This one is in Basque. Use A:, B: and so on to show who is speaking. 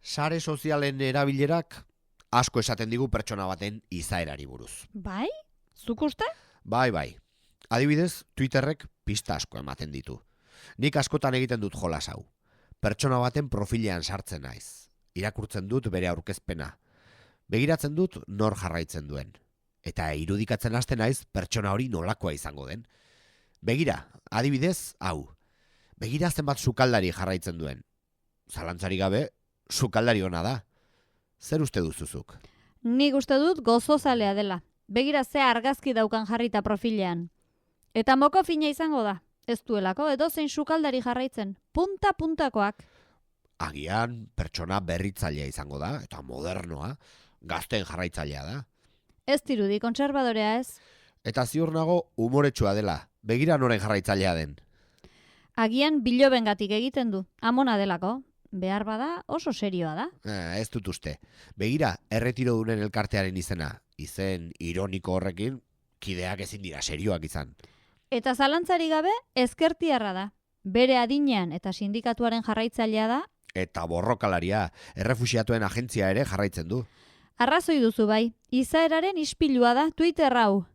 A: Sare sozialen erabilerak asko esaten digu pertsona baten izaerari buruz.
B: Bai? Zuk uste?
A: Bai. Adibidez, Twitterrek pista asko ematen ditu. Nik askotan egiten dut jolas hau. Pertsona baten profilean sartzen naiz. Irakurtzen dut bere aurkezpena. Begiratzen dut nor jarraitzen duen. Eta irudikatzen hasten naiz pertsona hori nolakoa izango den. Begira, adibidez, hau. Begira zenbat sukaldari jarraitzen duen. Zalantzari gabe, sukaldari ona da. Zer uste duzuzuk?
B: Nik uste dut gozozalea dela. Begira ze argazki daukan jarrita profilean. Eta moko fina izango da. Ez duelako edozein sukaldari jarraitzen. Punta-puntakoak.
A: Agian pertsona berritzailea izango da, eta modernoa, gazten jarraitzailea da.
B: Ez dirudi kontserbadorea ez.
A: Eta ziur nago umoretsua dela, begira noren jarraitzailea den.
B: Agian bilobengatik egiten du. Amona delako. Behar bada oso serioa da.
A: Ez dut uste. Begira, erretiro dunen elkartearen izena. Izen ironiko horrekin, kideak ezin dira serioak izan.
B: Eta zalantzari gabe, ezkertiarra da. Bere adinean eta sindikatuaren jarraitzailea da.
A: Eta borrokalaria, errefuxiatuen agentzia ere jarraitzen du.
B: Arrazoi duzu bai, izaeraren ispilua da Twitter hau.